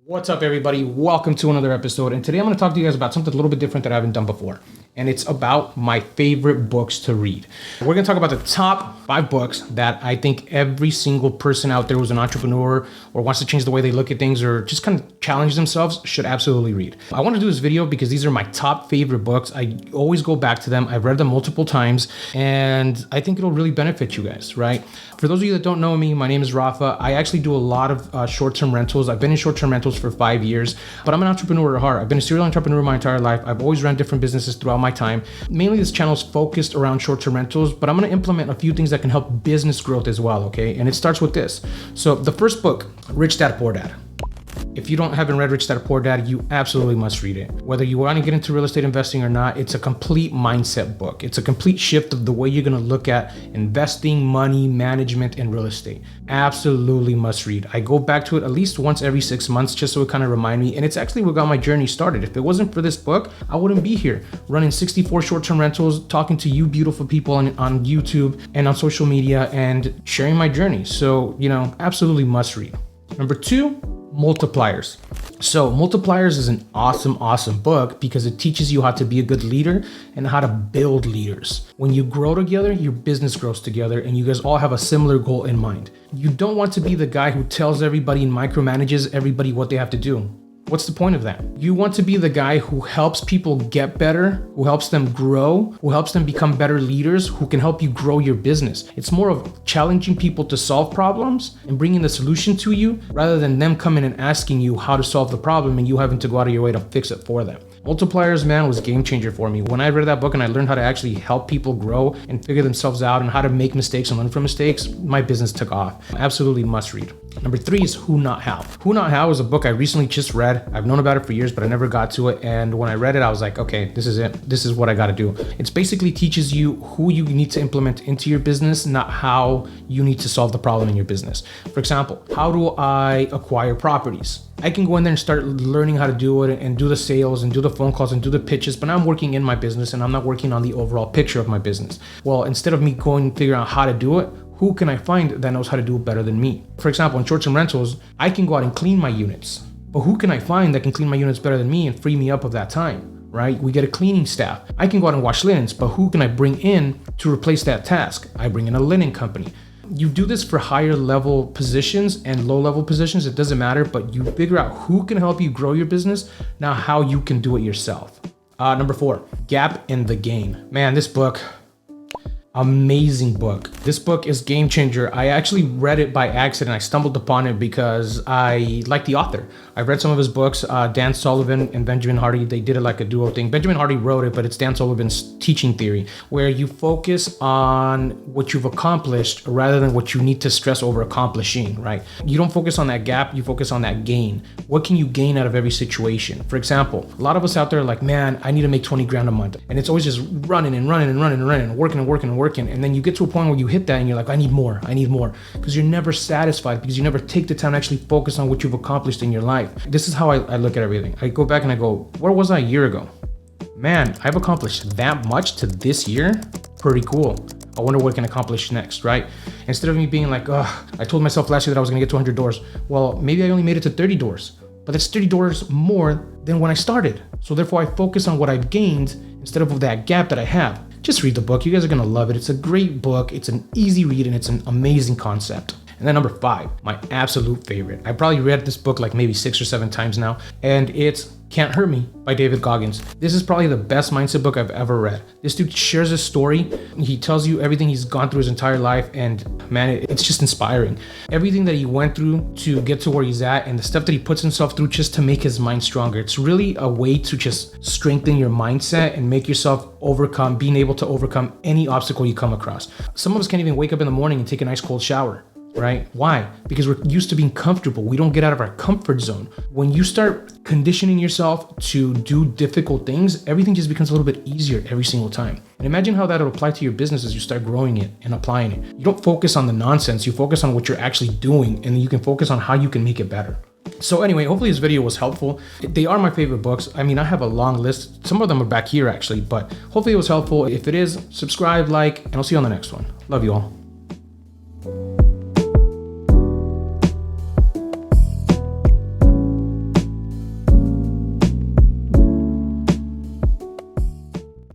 What's up, everybody? Welcome to another episode. And today I'm going to talk to you guys about something a little bit different that I haven't done before. And it's about my favorite books to read. We're going to talk about the top 5 books that I think every single person out there who's an entrepreneur or wants to change the way they look at things or just kind of challenge themselves should absolutely read. I want to do this video because these are my top favorite books. I always go back to them. I've read them multiple times and I think it'll really benefit you guys, right? For those of you that don't know me, my name is Rafa. I actually do a lot of short-term rentals. I've been in short-term rentals for 5 years, but I'm an entrepreneur at heart. I've been a serial entrepreneur my entire life. I've always run different businesses throughout my time. Mainly this channel is focused around short-term rentals, but I'm going to implement a few things that can help business growth as well, okay? And it starts with this. So the first book, Rich Dad Poor Dad. If you haven't read Rich Dad Poor Dad, you absolutely must read it. Whether you want to get into real estate investing or not, it's a complete mindset book. It's a complete shift of the way you're going to look at investing, money, management, and real estate. Absolutely must read. I go back to it at least once every 6 months just so it kind of remind me. And it's actually what got my journey started. If it wasn't for this book, I wouldn't be here running 64 short-term rentals, talking to you beautiful people on YouTube and on social media and sharing my journey. So, absolutely must read. Number 2, Multipliers. So Multipliers is an awesome book because it teaches you how to be a good leader and how to build leaders. When you grow together, your business grows together and you guys all have a similar goal in mind. You don't want to be the guy who tells everybody and micromanages everybody what they have to do. What's the point of that? You want to be the guy who helps people get better, who helps them grow, who helps them become better leaders, who can help you grow your business. It's more of challenging people to solve problems and bringing the solution to you rather than them coming and asking you how to solve the problem and you having to go out of your way to fix it for them. Multipliers, man, was a game changer for me. When I read that book and I learned how to actually help people grow and figure themselves out and how to make mistakes and learn from mistakes, my business took off. Absolutely must read. Number 3 is Who Not How. Who Not How is a book I recently just read. I've known about it for years, but I never got to it. And when I read it, I was like, okay, this is it. This is what I got to do. It basically teaches you who you need to implement into your business, not how you need to solve the problem in your business. For example, how do I acquire properties? I can go in there and start learning how to do it and do the sales and do the phone calls and do the pitches, but I'm working in my business and I'm not working on the overall picture of my business. Well, instead of me going and figuring out how to do it, who can I find that knows how to do it better than me? For example, in short-term rentals, I can go out and clean my units, but who can I find that can clean my units better than me and free me up of that time, right? We get a cleaning staff. I can go out and wash linens, but who can I bring in to replace that task? I bring in a linen company. You do this for higher level positions and low level positions, it doesn't matter, but you figure out who can help you grow your business, not how you can do it yourself. Number 4, Gap in the Game. Man, this book, amazing book. This book is game changer. I actually read it by accident. I stumbled upon it because I like the author. I've read some of his books, Dan Sullivan and Benjamin Hardy. They did it like a duo thing. Benjamin Hardy wrote it, but it's Dan Sullivan's teaching theory where you focus on what you've accomplished rather than what you need to stress over accomplishing, right? You don't focus on that gap, you focus on that gain. What can you gain out of every situation? For example, a lot of us out there are like, man, I need to make 20 grand a month. And it's always just running, working. And then you get to a point where you hit that and you're like, I need more, because you're never satisfied because you never take the time to actually focus on what you've accomplished in your life. This is how I look at everything. I go back and I go, where was I a year ago? Man, I've accomplished that much to this year. Pretty cool. I wonder what I can accomplish next, right? Instead of me being like, I told myself last year that I was gonna get to 100 doors. Well, maybe I only made it to 30 doors, but that's 30 doors more than when I started. So therefore I focus on what I've gained instead of that gap that I have. Just read the book. You guys are gonna love it. It's a great book. It's an easy read and it's an amazing concept. And then number 5, my absolute favorite. I probably read this book like maybe 6 or 7 times now, and it's Can't Hurt Me by David Goggins. This is probably the best mindset book I've ever read. This dude shares his story. He tells you everything he's gone through his entire life, and man, it's just inspiring. Everything that he went through to get to where he's at and the stuff that he puts himself through just to make his mind stronger. It's really a way to just strengthen your mindset and make yourself being able to overcome any obstacle you come across. Some of us can't even wake up in the morning and take a nice cold shower. Right? Why? Because we're used to being comfortable. We don't get out of our comfort zone. When you start conditioning yourself to do difficult things, everything just becomes a little bit easier every single time. And imagine how that'll apply to your business as you start growing it and applying it. You don't focus on the nonsense, you focus on what you're actually doing, and then you can focus on how you can make it better. So anyway, hopefully this video was helpful. They are my favorite books. I mean, I have a long list. Some of them are back here actually, but hopefully it was helpful. If it is, subscribe, like, and I'll see you on the next one. Love you all.